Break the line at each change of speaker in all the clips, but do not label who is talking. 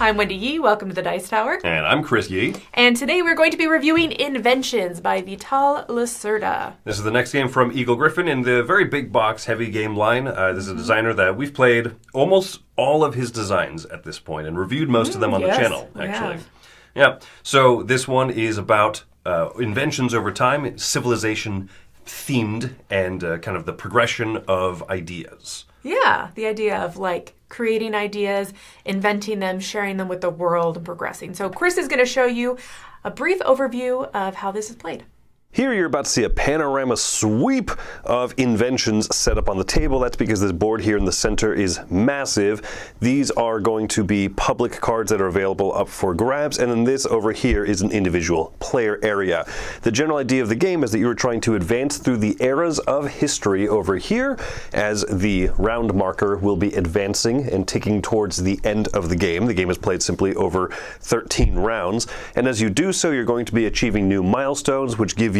I'm Wendy Yi. Welcome to the Dice Tower.
And I'm Chris Yi.
And today we're going to be reviewing Inventions by Vital Lacerda.
This is the next game from Gryphon in the very big box, heavy game line. This is a designer that we've played almost all of his designs at this point and reviewed most of them on the channel, actually. Yeah. So this one is about inventions over time, civilization themed, and kind of the progression of ideas.
Yeah, the idea of like creating ideas, inventing them, sharing them with the world, and progressing. So Chris is going to show you a brief overview of how this is played.
Here you're about to see a panorama sweep of inventions set up on the table. That's because this board here in the center is massive. These are going to be public cards that are available up for grabs, and then this over here is an individual player area. The general idea of the game is that you're trying to advance through the eras of history over here, as the round marker will be advancing and ticking towards the end of the game. The game is played simply over 13 rounds, and as you do so, you're going to be achieving new milestones, which give you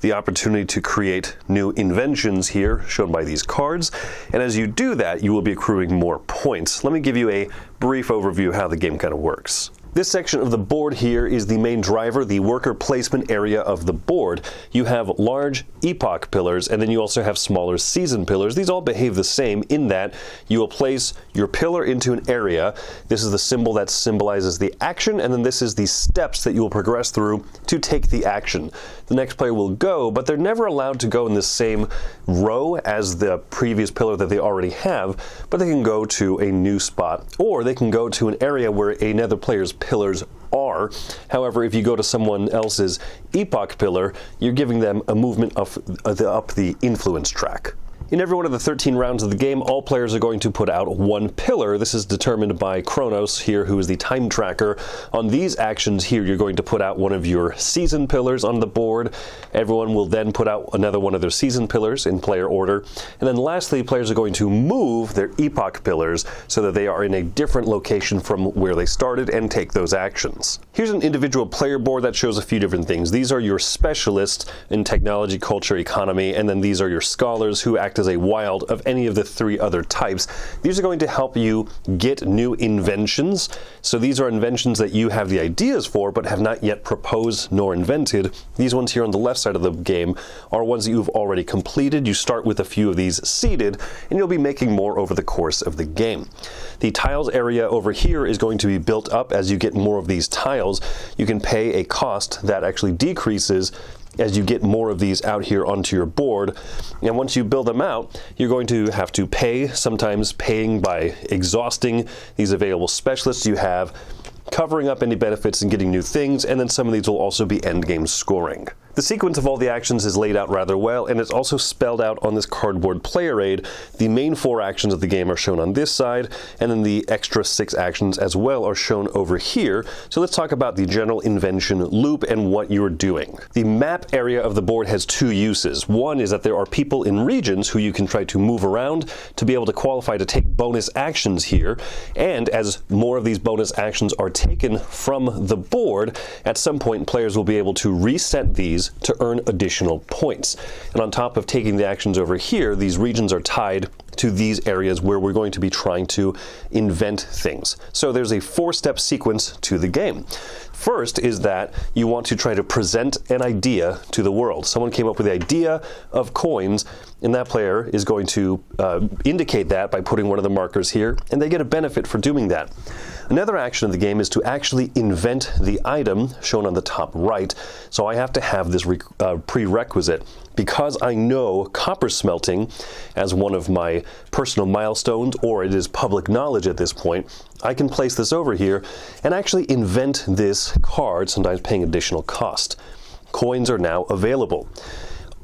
the opportunity to create new inventions here, shown by these cards. And as you do that, you will be accruing more points. Let me give you a brief overview of how the game kind of works. This section of the board here is the main driver, the worker placement area of the board. You have large epoch pillars, and then you also have smaller season pillars. These all behave the same in that you will place your pillar into an area. This is the symbol that symbolizes the action, and then this is the steps that you will progress through to take the action. The next player will go, but they're never allowed to go in the same row as the previous pillar that they already have, but they can go to a new spot, or they can go to an area where another player's pillars are. However, if you go to someone else's epoch pillar, you're giving them a movement up the influence track. In every one of the 13 rounds of the game, all players are going to put out one pillar. This is determined by Kronos here, who is the time tracker. On these actions here, you're going to put out one of your season pillars on the board. Everyone will then put out another one of their season pillars in player order. And then lastly, players are going to move their epoch pillars so that they are in a different location from where they started and take those actions. Here's an individual player board that shows a few different things. These are your specialists in technology, culture, economy, and then these are your scholars who act as a wild of any of the three other types. These are going to help you get new inventions. So these are inventions that you have the ideas for but have not yet proposed nor invented. These ones here on the left side of the game are ones that you've already completed. You start with a few of these seeded, and you'll be making more over the course of the game. The tiles area over here is going to be built up as you get more of these tiles. You can pay a cost that actually decreases as you get more of these out here onto your board. And once you build them out, you're going to have to pay, sometimes paying by exhausting these available specialists you have, covering up any benefits and getting new things, and then some of these will also be endgame scoring. The sequence of all the actions is laid out rather well, and it's also spelled out on this cardboard player aid. The main 4 actions of the game are shown on this side, and then the extra 6 actions as well are shown over here. So let's talk about the general invention loop and what you're doing. The map area of the board has 2 uses. One is that there are people in regions who you can try to move around to be able to qualify to take bonus actions here, and as more of these bonus actions are taken from the board, at some point players will be able to reset these to earn additional points. And on top of taking the actions over here, these regions are tied to these areas where we're going to be trying to invent things. So there's a 4-step sequence to the game. First is that you want to try to present an idea to the world. Someone came up with the idea of coins, and that player is going to indicate that by putting one of the markers here, and they get a benefit for doing that. Another action of the game is to actually invent the item shown on the top right. So I have to have this prerequisite. Because I know copper smelting as one of my personal milestones, or it is public knowledge at this point, I can place this over here and actually invent this card, sometimes paying additional cost. Coins are now available.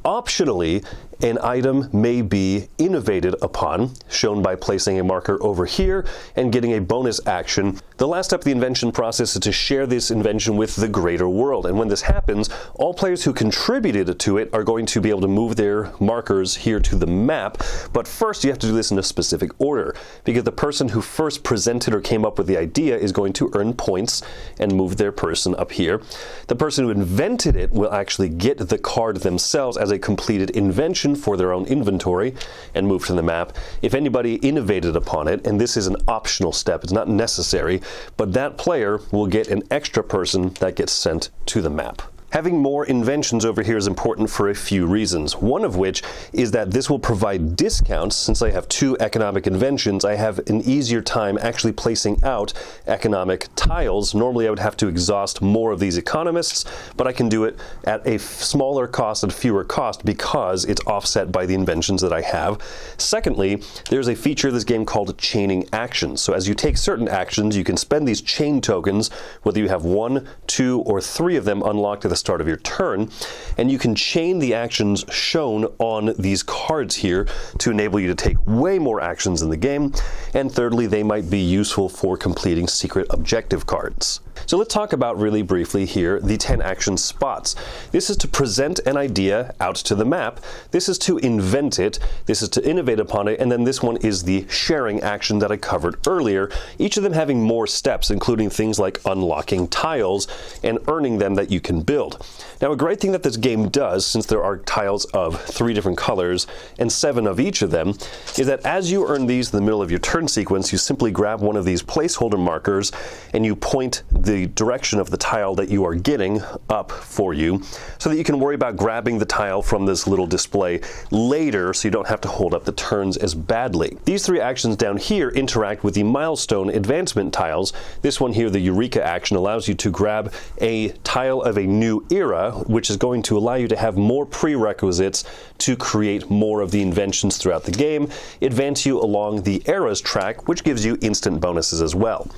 Optionally, an item may be innovated upon, shown by placing a marker over here and getting a bonus action. The last step of the invention process is to share this invention with the greater world. And when this happens, all players who contributed to it are going to be able to move their markers here to the map. But first, you have to do this in a specific order, because the person who first presented or came up with the idea is going to earn points and move their person up here. The person who invented it will actually get the card themselves as a completed invention, information for their own inventory and move to the map. If anybody innovated upon it, and this is an optional step, it's not necessary, but that player will get an extra person that gets sent to the map. Having more inventions over here is important for a few reasons. One of which is that this will provide discounts. Since I have 2 economic inventions, I have an easier time actually placing out economic tiles. Normally I would have to exhaust more of these economists, but I can do it at a smaller cost and fewer cost because it's offset by the inventions that I have. Secondly, there's a feature of this game called chaining actions. So as you take certain actions, you can spend these chain tokens, whether you have 1, 2, or 3 of them unlocked at the start of your turn, and you can chain the actions shown on these cards here to enable you to take way more actions in the game. And thirdly, they might be useful for completing secret objective cards. So let's talk about really briefly here the 10 action spots. This is to present an idea out to the map. This is to invent it. This is to innovate upon it. And then this one is the sharing action that I covered earlier, each of them having more steps, including things like unlocking tiles and earning them that you can build. Now, a great thing that this game does, since there are tiles of 3 different colors and 7 of each of them, is that as you earn these in the middle of your turn sequence, you simply grab one of these placeholder markers and you point the direction of the tile that you are getting up for you so that you can worry about grabbing the tile from this little display later so you don't have to hold up the turns as badly. These 3 actions down here interact with the milestone advancement tiles. This one here, the Eureka action, allows you to grab a tile of a new era, which is going to allow you to have more prerequisites to create more of the inventions throughout the game, advance you along the eras track, which gives you instant bonuses as well.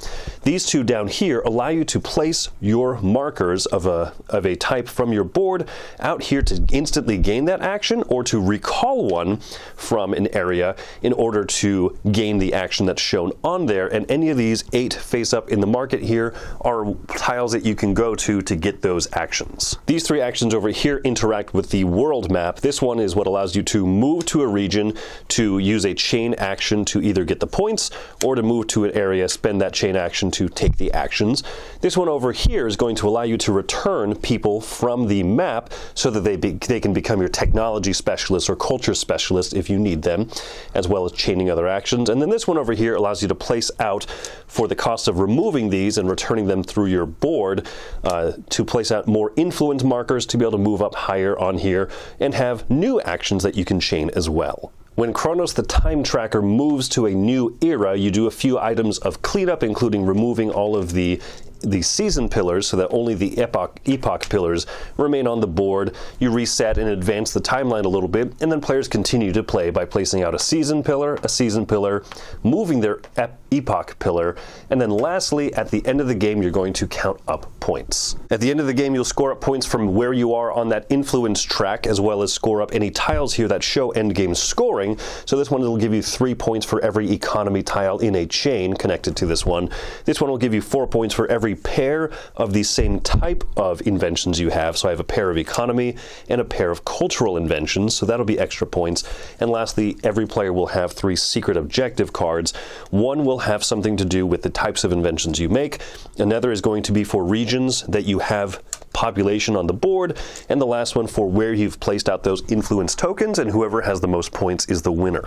These 2 down here allow you to place your markers of a type from your board out here to instantly gain that action or to recall one from an area in order to gain the action that's shown on there. And any of these 8 face up in the market here are tiles that you can go to get those actions. These 3 actions over here interact with the world map. This one is what allows you to move to a region, to use a chain action to either get the points or to move to an area, spend that chain action to take the actions. This one over here is going to allow you to return people from the map so that they can become your technology specialists or culture specialists if you need them, as well as chaining other actions. And then this one over here allows you to place out, for the cost of removing these and returning them through your board, to place out more influence markers to be able to move up higher on here and have new actions that you can chain as well. When Kronos, the time tracker, moves to a new era, you do a few items of cleanup, including removing all of the season pillars so that only the epoch pillars remain on the board. You reset and advance the timeline a little bit, and then players continue to play by placing out a season pillar, moving their epoch pillar, and then lastly, at the end of the game, you're going to count up points. At the end of the game, you'll score up points from where you are on that influence track, as well as score up any tiles here that show endgame scoring. So this one will give you 3 points for every economy tile in a chain connected to this one. This one will give you 4 points for every pair of the same type of inventions you have. So I have a pair of economy and a pair of cultural inventions, so that'll be extra points. And lastly, every player will have 3 secret objective cards. One will have something to do with the types of inventions you make. Another is going to be for regions that you have population on the board, and the last one for where you've placed out those influence tokens, and whoever has the most points is the winner.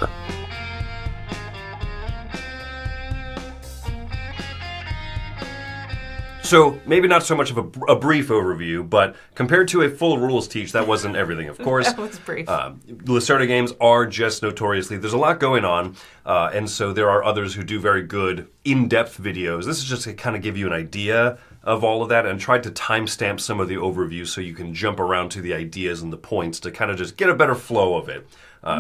So maybe not so much of a brief overview, but compared to a full rules teach, that wasn't everything, of course.
That was brief.
Lacerda games are just notoriously, there's a lot going on, and so there are others who do very good in-depth videos. This is just to kind of give you an idea of all of that and try to timestamp some of the overview so you can jump around to the ideas and the points to kind of just get a better flow of it,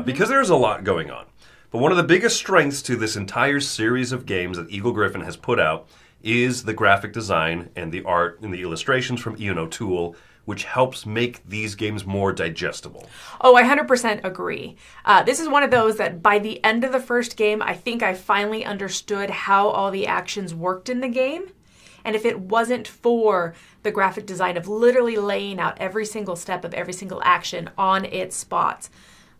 because there's a lot going on. But one of the biggest strengths to this entire series of games that Eagle Gryphon has put out is the graphic design and the art and the illustrations from Ian O'Toole, which helps make these games more digestible.
Oh, I 100% agree. This is one of those that by the end of the first game, I think I finally understood how all the actions worked in the game. And if it wasn't for the graphic design of literally laying out every single step of every single action on its spots,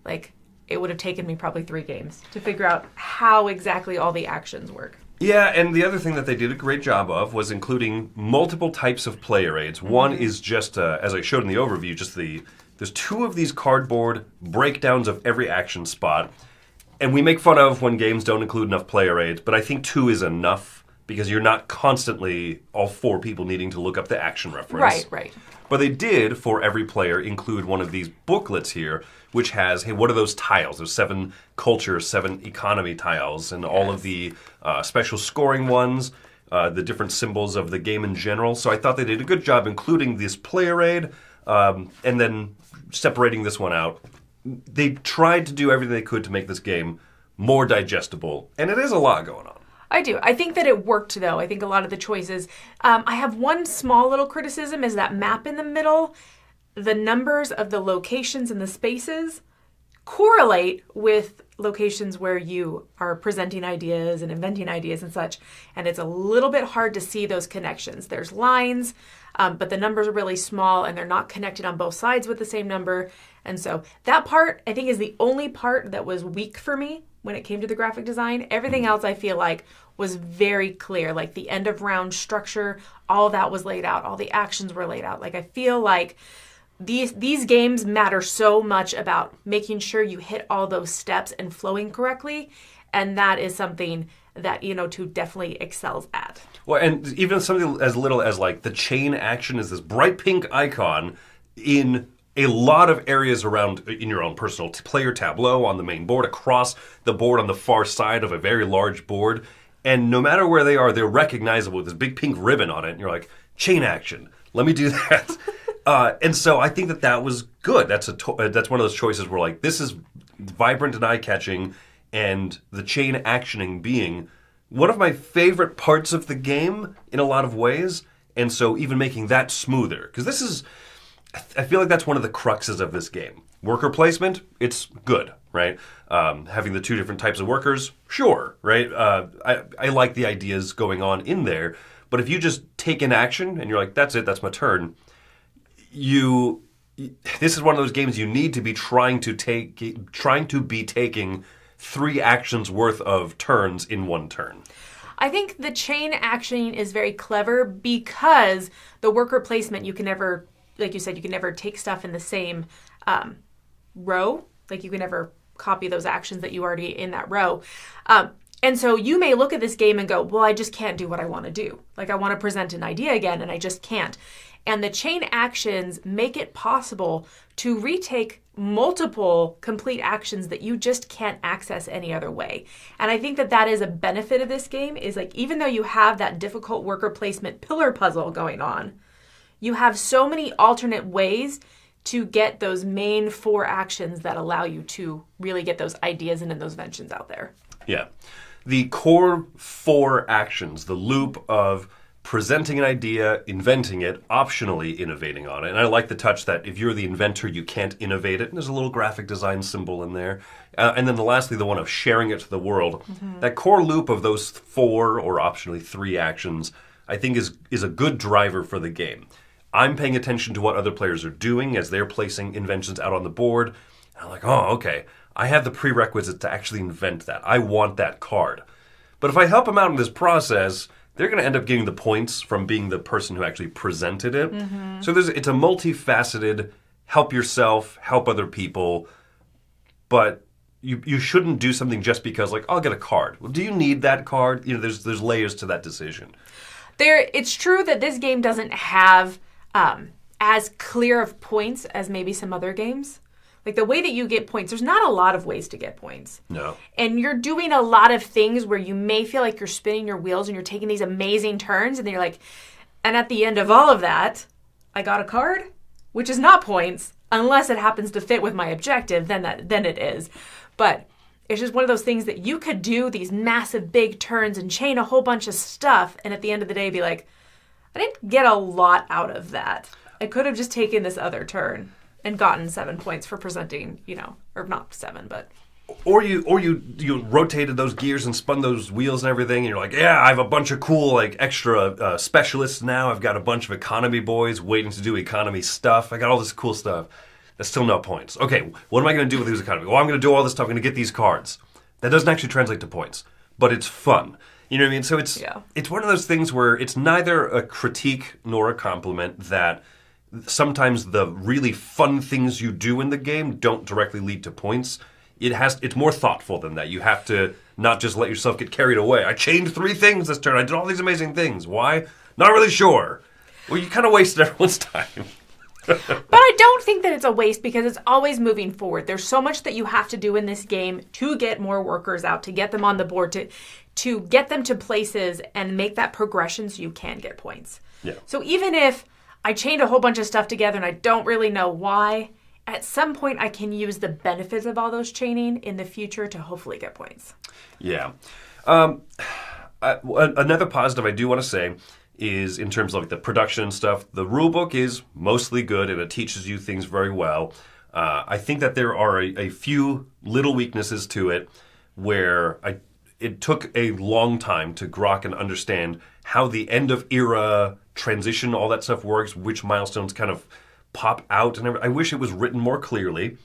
like, it would have taken me probably 3 games to figure out how exactly all the actions work.
Yeah, and the other thing that they did a great job of was including multiple types of player aids. One is just, as I showed in the overview, just the there's 2 of these cardboard breakdowns of every action spot. And we make fun of when games don't include enough player aids, but I think 2 is enough because you're not constantly all 4 people needing to look up the action reference.
Right.
But they did, for every player, include one of these booklets here, which has, hey, what are those tiles? There's 7 culture, 7 economy tiles, and all of the special scoring ones, the different symbols of the game in general. So I thought they did a good job including this player aid, and then separating this one out. They tried to do everything they could to make this game more digestible, and it is a lot going on.
I do. I think that it worked, though. I think a lot of the choices. I have one small little criticism is that map in the middle. The numbers of the locations and the spaces correlate with locations where you are presenting ideas and inventing ideas and such, and it's a little bit hard to see those connections. There's lines, but the numbers are really small, and they're not connected on both sides with the same number. And so that part, I think, is the only part that was weak for me when it came to the graphic design. Everything else, I feel like, was very clear. Like the end of round structure, all of that was laid out. All the actions were laid out. Like I feel like these games matter so much about making sure you hit all those steps and flowing correctly. And that is something that, 2 definitely excels at.
Well, and even something as little as like the chain action is this bright pink icon in a lot of areas around in your own personal player tableau on the main board, across the board on the far side of a very large board. And no matter where they are, they're recognizable with this big pink ribbon on it. And you're like, chain action. Let me do that. And so I think that was good. That's one of those choices where like, this is vibrant and eye-catching, and the chain actioning being one of my favorite parts of the game in a lot of ways. And so even making that smoother, because this is, I feel like that's one of the cruxes of this game. Worker placement, it's good, right? Having the 2 different types of workers, sure, right? I like the ideas going on in there, but if you just take an action and you're like, that's it, that's my turn, this is one of those games you need to be trying to be taking 3 actions worth of turns in 1 turn.
I think the chain actioning is very clever because the worker placement, you can never, like you said, you can never take stuff in the same row. Like you can never copy those actions that you already in that row. And so you may look at this game and go, well, I just can't do what I want to do. Like I want to present an idea again and I just can't. And the chain actions make it possible to retake multiple complete actions that you just can't access any other way. And I think that is a benefit of this game, is like, even though you have that difficult worker placement pillar puzzle going on, you have so many alternate ways to get those main 4 actions that allow you to really get those ideas and those inventions out there.
Yeah. The core 4 actions, the loop of presenting an idea, inventing it, optionally innovating on it. And I like the touch that if you're the inventor, you can't innovate it. And there's a little graphic design symbol in there. And then lastly, the one of sharing it to the world. Mm-hmm. That core loop of those 4 or optionally 3 actions, I think is a good driver for the game. I'm paying attention to what other players are doing as they're placing inventions out on the board. And I'm like, oh, okay. I have the prerequisites to actually invent that. I want that card. But if I help them out in this process, they're going to end up getting the points from being the person who actually presented it. Mm-hmm. So it's a multifaceted, help yourself, help other people, but you shouldn't do something just because, like, I'll get a card. Well, do you need that card? There's layers to that decision.
It's true that this game doesn't have as clear of points as maybe some other games. Like the way that you get points, there's not a lot of ways to get points.
No.
And you're doing a lot of things where you may feel like you're spinning your wheels and you're taking these amazing turns, and then you're like, and at the end of all of that, I got a card, which is not points, unless it happens to fit with my objective, then it is. But it's just one of those things that you could do these massive big turns and chain a whole bunch of stuff, and at the end of the day be like, I didn't get a lot out of that. I could have just taken this other turn and gotten 7 points for presenting, or not 7, but...
Or you rotated those gears and spun those wheels and everything, and you're like, yeah, I have a bunch of cool, like, extra specialists now. I've got a bunch of economy boys waiting to do economy stuff. I got all this cool stuff. That's still no points. Okay, what am I going to do with these economy? Well, I'm going to do all this stuff. I'm going to get these cards. That doesn't actually translate to points, but it's fun. You know what I mean? So it's one of those things where it's neither a critique nor a compliment that sometimes the really fun things you do in the game don't directly lead to points. It's more thoughtful than that. You have to not just let yourself get carried away. I chained 3 things this turn. I did all these amazing things. Why? Not really sure. Well, you kind of wasted everyone's time.
But I don't think that it's a waste because it's always moving forward. There's so much that you have to do in this game to get more workers out, to get them on the board, to get them to places and make that progression so you can get points.
Yeah.
So even if I chained a whole bunch of stuff together and I don't really know why, at some point I can use the benefits of all those chaining in the future to hopefully get points.
Yeah. Another positive I do want to say is in terms of like the production and stuff, the rulebook is mostly good and it teaches you things very well. I think that there are a few little weaknesses to it where it took a long time to grok and understand how the end of era transition, all that stuff works, which milestones kind of pop out. And I wish it was written more clearly.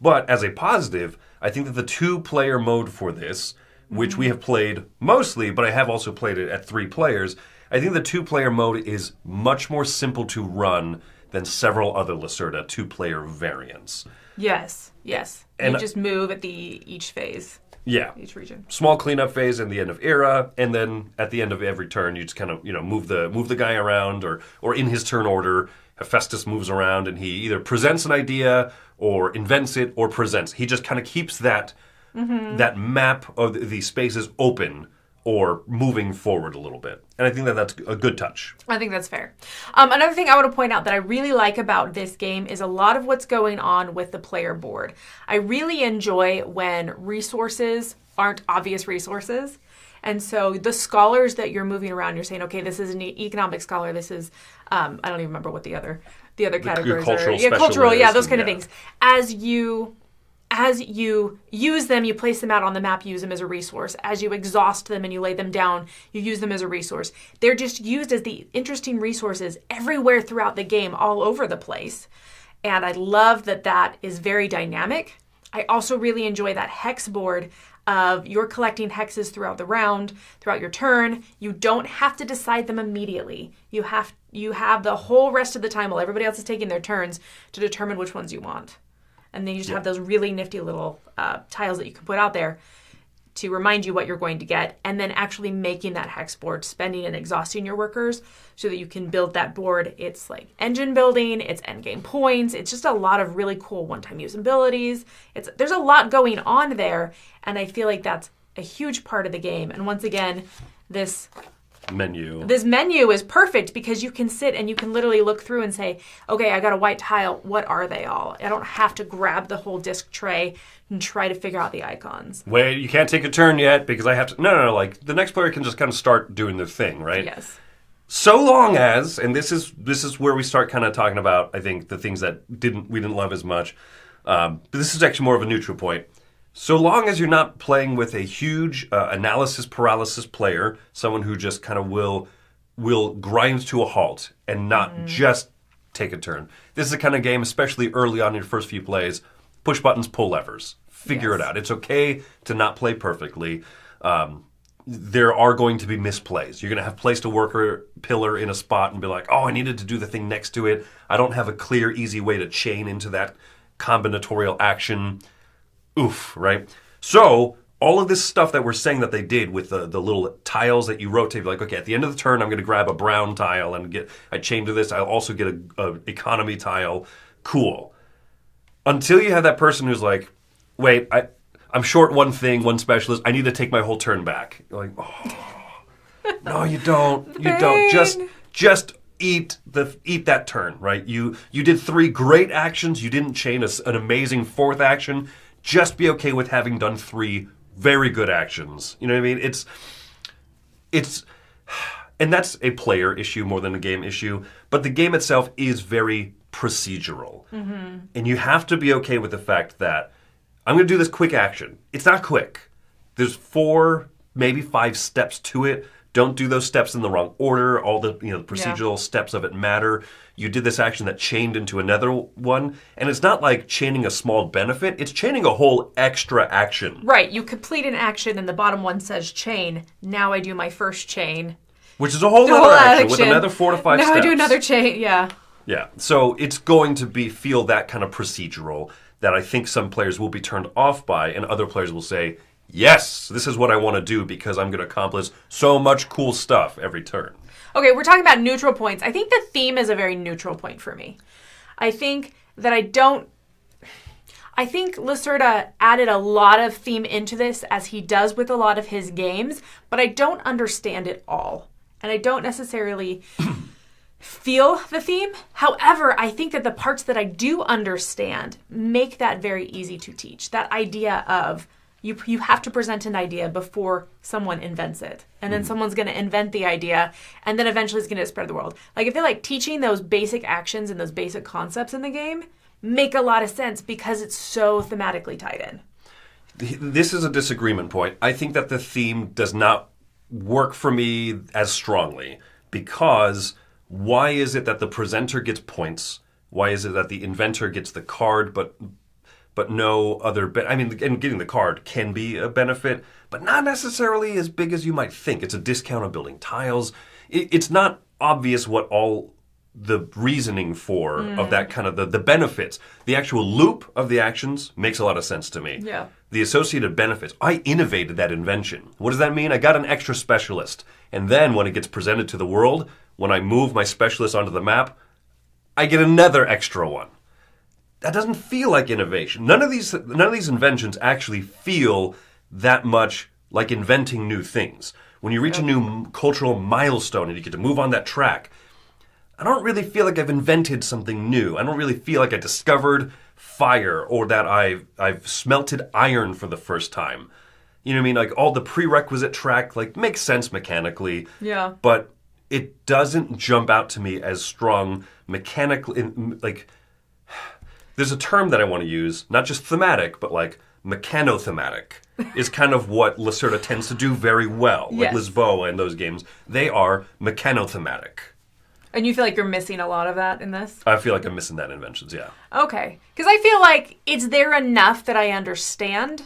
But as a positive, I think that the 2-player mode for this, which we have played mostly, but I have also played it at 3 players, I think the 2-player mode is much more simple to run than several other Lacerda 2-player variants.
Yes.
And
you just move at each phase.
Yeah.
Each region.
Small cleanup phase in the end of era, and then at the end of every turn, you just kind of move the guy around, or in his turn order, Hephaestus moves around and he either presents an idea or invents it or presents. He just kind of keeps that map of the spaces open or moving forward a little bit. And I think that that's a good touch.
I think that's fair. Another thing I want to point out that I really like about this game is a lot of what's going on with the player board. I really enjoy when resources aren't obvious resources. And so the scholars that you're moving around, you're saying, okay, this is an economic scholar. This is, I don't even remember what the other categories
cultural
are. Yeah, cultural, those kind of
yeah.
things. As you use them, you place them out on the map, use them as a resource. As you exhaust them and you lay them down, you use them as a resource. They're just used as the interesting resources everywhere throughout the game, all over the place. And I love that is very dynamic. I also really enjoy that hex board of you're collecting hexes throughout the round, throughout your turn. You don't have to decide them immediately. You have the whole rest of the time while everybody else is taking their turns to determine which ones you want. And then you just have those really nifty little tiles that you can put out there to remind you what you're going to get, and then actually making that hex board, spending and exhausting your workers so that you can build that board. It's like engine building, it's endgame points, it's just a lot of really cool one-time use abilities. There's a lot going on there, and I feel like that's a huge part of the game. And once again, this menu is perfect because you can sit and you can literally look through and say, okay, I got a white tile. What are they all? I don't have to grab the whole disc tray and try to figure out the icons.
Wait, you can't take a turn yet because I have to... No, like, the next player can just kind of start doing their thing, right?
Yes.
So long as, and this is where we start kind of talking about, I think, the things that we didn't love as much. But this is actually more of a neutral point. So long as you're not playing with a huge analysis paralysis player, someone who just kind of will grind to a halt and not just take a turn. This is the kind of game, especially early on in your first few plays, push buttons, pull levers. Figure it out. It's okay to not play perfectly. There are going to be misplays. You're going to have placed a worker pillar in a spot and be like, oh, I needed to do the thing next to it. I don't have a clear, easy way to chain into that combinatorial action. Oof, right? So all of this stuff that we're saying that they did with the little tiles that you rotate, like, okay, at the end of the turn, I'm going to grab a brown tile and I chain to this. I'll also get a economy tile. Cool. Until you have that person who's like, wait, I'm short one thing, one specialist. I need to take my whole turn back. You're like, oh, no, you don't. You don't. Just eat that turn, right? You did 3 great actions. You didn't chain an amazing 4th action. Just be okay with having done 3 very good actions. You know what I mean? It's, and that's a player issue more than a game issue. But the game itself is very procedural, and you have to be okay with the fact that I'm going to do this quick action. It's not quick. There's 4, maybe 5 steps to it. Don't do those steps in the wrong order. All the the procedural steps of it matter. You did this action that chained into another one, and it's not like chaining a small benefit. It's chaining a whole extra action.
Right. You complete an action, and the bottom one says chain. Now I do my first chain.
Which is a whole other action with another 4 to 5 steps.
Now I do another chain, yeah.
Yeah. So it's going to feel that kind of procedural that I think some players will be turned off by, and other players will say, yes, this is what I want to do because I'm going to accomplish so much cool stuff every turn.
Okay, we're talking about neutral points. I think the theme is a very neutral point for me. I think that I think Lacerda added a lot of theme into this, as he does with a lot of his games, but I don't understand it all. And I don't necessarily feel the theme. However, I think that the parts that I do understand make that very easy to teach. That idea of you have to present an idea before someone invents it. And then someone's going to invent the idea, and then eventually it's going to spread the world. Like, I feel like teaching those basic actions and those basic concepts in the game make a lot of sense because it's so thematically tied in.
This is a disagreement point. I think that the theme does not work for me as strongly because why is it that the presenter gets points? Why is it that the inventor gets the card but no other... and getting the card can be a benefit, but not necessarily as big as you might think. It's a discount on building tiles. It's not obvious what all the reasoning for of that kind of the benefits. The actual loop of the actions makes a lot of sense to me.
Yeah.
The associated benefits. I innovated that invention. What does that mean? I got an extra specialist. And then when it gets presented to the world, when I move my specialist onto the map, I get another extra one. That doesn't feel like innovation. None of these inventions actually feel that much like inventing new things. When you reach a new cultural milestone and you get to move on that track, I don't really feel like I've invented something new. I don't really feel like I discovered fire or that I've smelted iron for the first time. You know what I mean? Like all the prerequisite track makes sense mechanically.
Yeah.
But it doesn't jump out to me as strong mechanically. There's a term that I want to use, not just thematic, but mechanothematic is kind of what Lacerda tends to do very well.
Yes.
Like Lisboa and those games, they are mechanothematic.
And you feel like you're missing a lot of that in this?
I feel like I'm missing that in Inventions, yeah.
Okay. Because I feel like it's there enough that I understand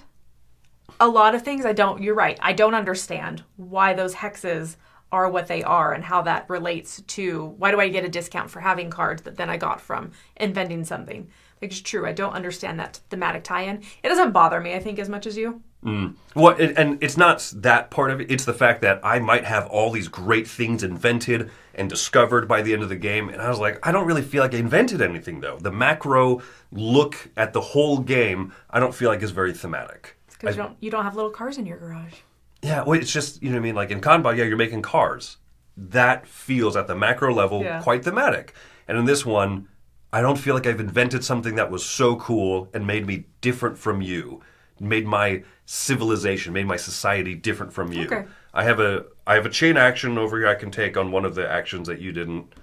a lot of things. You're right. I don't understand why those hexes are what they are and how that relates to why do I get a discount for having cards that then I got from inventing something. It's true. I don't understand that thematic tie-in. It doesn't bother me, I think, as much as you.
Well, and it's not that part of it. It's the fact that I might have all these great things invented and discovered by the end of the game. And I was like, I don't really feel like I invented anything, though. The macro look at the whole game, I don't feel like is very thematic.
It's because you don't have little cars in your garage.
Yeah, well, it's just, you know what I mean? Like in Kanban, you're making cars. That feels at the macro level quite thematic. And in this one, I don't feel like I've invented something that was so cool and made me different from you. Made my civilization, made my society different from you.
Okay.
I have a chain action over here I can take on one of the actions that you didn't.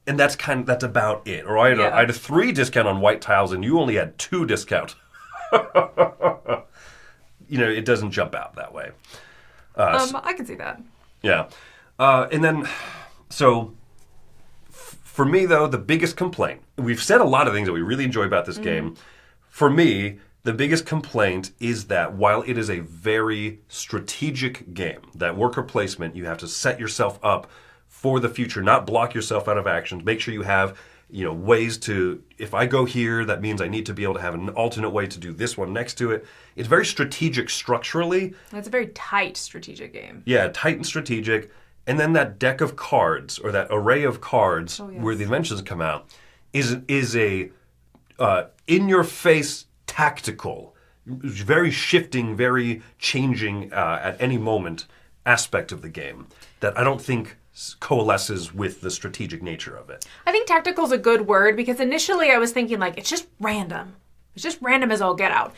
And that's about it. Or I had a 3 discount on white tiles and you only had 2 discount. It doesn't jump out that way.
I can see that.
Yeah. And then, so, for me, though, the biggest complaint, we've said a lot of things that we really enjoy about this game. For me, the biggest complaint is that while it is a very strategic game, that worker placement, you have to set yourself up for the future, not block yourself out of actions. Make sure you have, ways to, if I go here, that means I need to be able to have an alternate way to do this one next to it. It's very strategic structurally.
It's a very tight strategic game.
Yeah, tight and strategic. And then that deck of cards, or that array of cards where the inventions come out, is a in-your-face tactical, very shifting, very changing at any moment aspect of the game that I don't think coalesces with the strategic nature of it.
I think tactical is a good word because initially I was thinking it's just random. It's just random as all get out.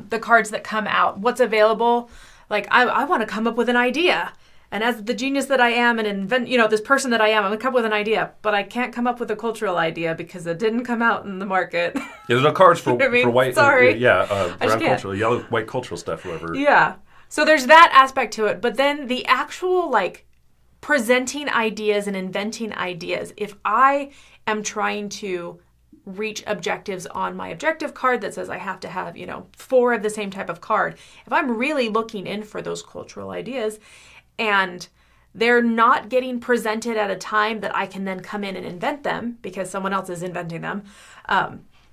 The cards that come out, what's available. I want to come up with an idea. And as the genius that I am and this person that I am, I'm going to come up with an idea. But I can't come up with a cultural idea because it didn't come out in the market.
Yeah, there's no cards for, for white.
Sorry.
Brown cultural, yellow, white cultural stuff, whatever.
Yeah. So there's that aspect to it. But then the actual, presenting ideas and inventing ideas. If I am trying to reach objectives on my objective card that says I have to have, 4 of the same type of card, if I'm really looking in for those cultural ideas and they're not getting presented at a time that I can then come in and invent them because someone else is inventing them.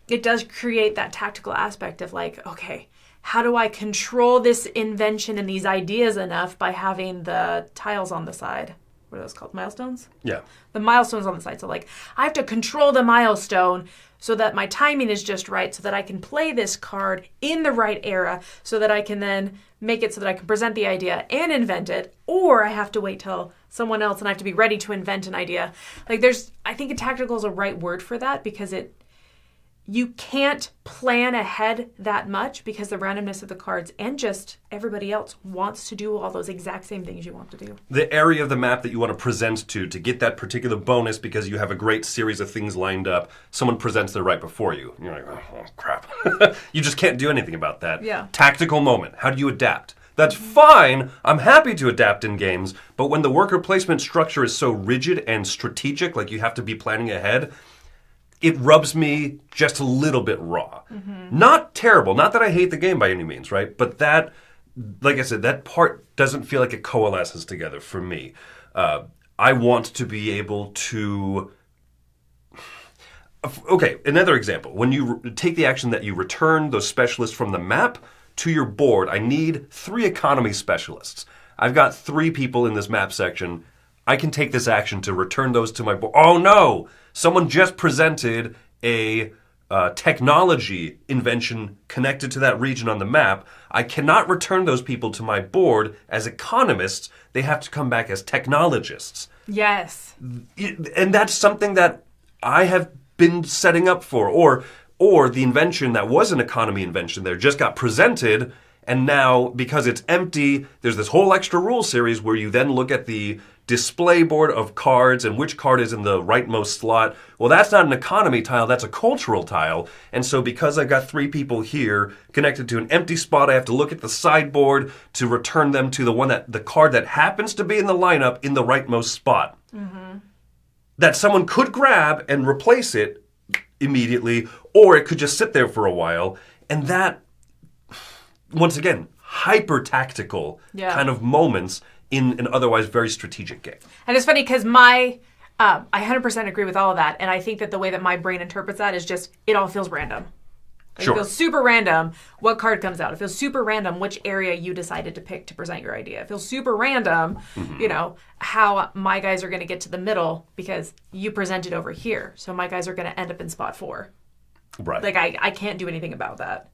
It does create that tactical aspect of like, okay, how do I control this invention and these ideas enough by having the tiles on the side? What are those called? Milestones?
Yeah.
The milestones on the side. So like, I have to control the milestone so that my timing is just right, so that I can play this card in the right era, so that I can then make it so that I can present the idea and invent it, or I have to wait till someone else and I have to be ready to invent an idea. Like I think a tactical is a right word for that because you can't plan ahead that much because the randomness of the cards and just everybody else wants to do all those exact same things you want to do.
The area of the map that you want to present to get that particular bonus because you have a great series of things lined up, someone presents there right before you. And you're like, oh crap. You just can't do anything about that.
Yeah.
Tactical moment. How do you adapt? That's fine. I'm happy to adapt in games, but when the worker placement structure is so rigid and strategic, like you have to be planning ahead, it rubs me just a little bit raw. Mm-hmm. Not terrible. Not that I hate the game by any means, right? But that, like I said, that part doesn't feel like it coalesces together for me. I want to be able to... Okay, another example. When you take the action that you return those specialists from the map to your board, I need 3 economy specialists. I've got 3 people in this map section. I can take this action to return those to my board. Oh no! Someone just presented a technology invention connected to that region on the map. I cannot return those people to my board as economists. They have to come back as technologists.
Yes.
And that's something that I have been setting up for. Or the invention that was an economy invention there just got presented, and now, because it's empty, there's this whole extra rule series where you then look at the display board of cards and which card is in the rightmost slot. Well, that's not an economy tile, that's a cultural tile. And so because I've got 3 people here connected to an empty spot, I have to look at the sideboard to return them to the card that happens to be in the lineup in the rightmost spot. Mm-hmm. That someone could grab and replace it immediately, or it could just sit there for a while. And that, once again, hyper-tactical kind of moments in an otherwise very strategic game.
And it's funny because I 100% agree with all of that. And I think that the way that my brain interprets that is just, it all feels random. It feels super random what card comes out. It feels super random which area you decided to pick to present your idea. It feels super random, how my guys are going to get to the middle because you presented over here. So my guys are going to end up in spot 4.
Right.
Like I can't do anything about that.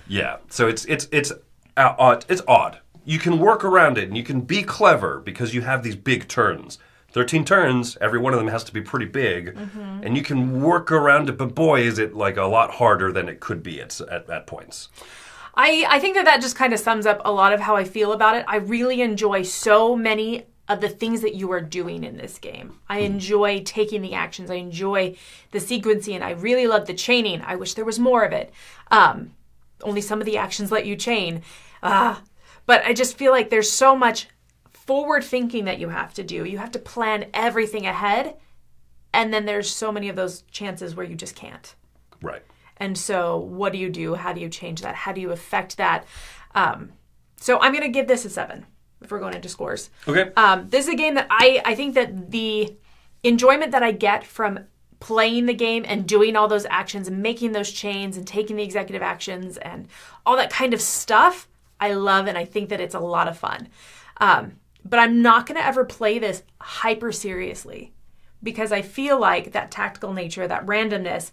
Yeah. So it's odd. You can work around it and you can be clever because you have these big turns. 13 turns, every one of them has to be pretty big, and you can work around it, but boy, is it like a lot harder than it could be at points.
I think that just kind of sums up a lot of how I feel about it. I really enjoy so many of the things that you are doing in this game. I enjoy taking the actions. I enjoy the sequencing. I really love the chaining. I wish there was more of it. Only some of the actions let you chain. But I just feel like there's so much forward thinking that you have to do. You have to plan everything ahead. And then there's so many of those chances where you just can't.
Right.
And so what do you do? How do you change that? How do you affect that? So I'm going to give this a 7 if we're going into scores.
Okay.
This is a game that I think that the enjoyment that I get from playing the game and doing all those actions and making those chains and taking the executive actions and all that kind of stuff, I love, and I think that it's a lot of fun. But I'm not going to ever play this hyper seriously because I feel like that tactical nature, that randomness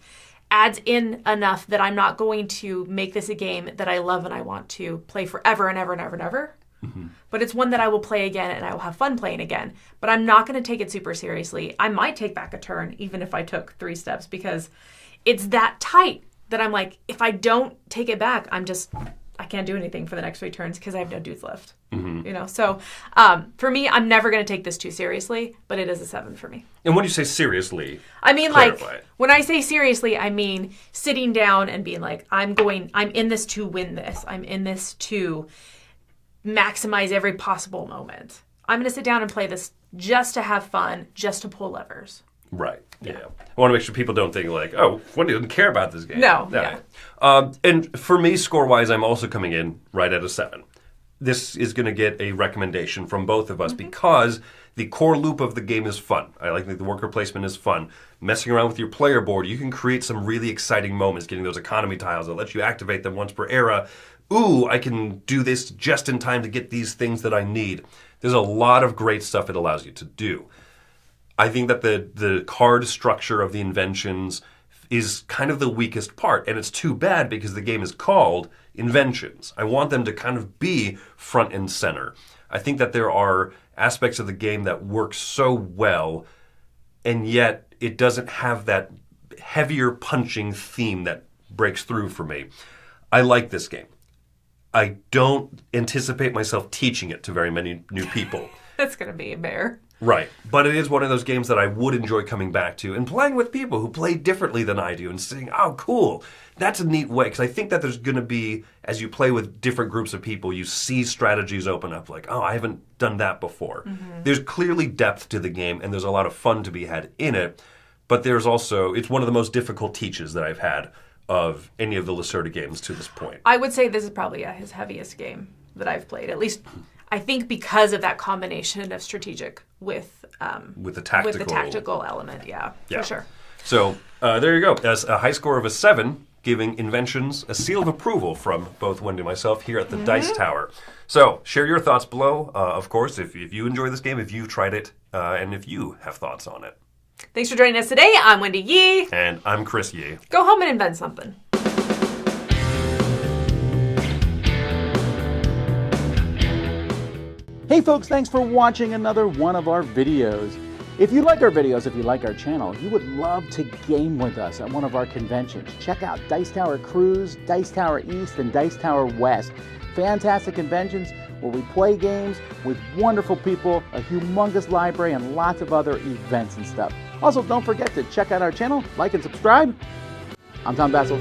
adds in enough that I'm not going to make this a game that I love and I want to play forever and ever and ever and ever. Mm-hmm. But it's one that I will play again and I will have fun playing again. But I'm not going to take it super seriously. I might take back a turn even if I took 3 steps because it's that tight that I'm like, if I don't take it back, I can't do anything for the next 3 turns because I have no dudes left. Mm-hmm. So for me, I'm never going to take this too seriously, but it is a 7 for me.
And when you say seriously,
I mean,
clarify.
like, when I say seriously, I mean sitting down and being like, I'm in this to win this. I'm in this to maximize every possible moment. I'm going to sit down and play this just to have fun, just to pull levers.
Right. Yeah. I want to make sure people don't think like, oh, Wendy doesn't care about this game.
No.
Yeah. And for me, score-wise, I'm also coming in right at a 7. this is going to get a recommendation from both of us because the core loop of the game is fun. I like that the worker placement is fun. Messing around with your player board, you can create some really exciting moments, getting those economy tiles that let you activate them once per era. Ooh, I can do this just in time to get these things that I need. There's a lot of great stuff it allows you to do. I think that the card structure of the Inventions is kind of the weakest part, and it's too bad because the game is called Inventions. I want them to kind of be front and center. I think that there are aspects of the game that work so well, and yet it doesn't have that heavier punching theme that breaks through for me. I like this game. I don't anticipate myself teaching it to very many new people.
That's going to be a bear.
Right. But it is one of those games that I would enjoy coming back to and playing with people who play differently than I do and saying, oh, cool. That's a neat way. Because I think that there's going to be, as you play with different groups of people, you see strategies open up like, oh, I haven't done that before. There's clearly depth to the game and there's a lot of fun to be had in it. But there's also, it's one of the most difficult teaches that I've had of any of the Lacerda games to this point.
I would say this is probably his heaviest game that I've played. At least I think because of that combination of strategic with the tactical element. Yeah, for sure.
So there you go. As a high score of a 7, giving Inventions a seal of approval from both Wendy and myself here at the Dice Tower. So share your thoughts below, of course, if you enjoy this game, if you've tried it, and if you have thoughts on it.
Thanks for joining us today. I'm Wendy Yi.
And I'm Chris Yi.
Go home and invent something.
Hey folks, thanks for watching another one of our videos. If you like our videos, if you like our channel, you would love to game with us at one of our conventions. Check out Dice Tower Cruise, Dice Tower East, and Dice Tower West. Fantastic conventions where we play games with wonderful people, a humongous library, and lots of other events and stuff. Also, don't forget to check out our channel, like and subscribe. I'm Tom Bassel.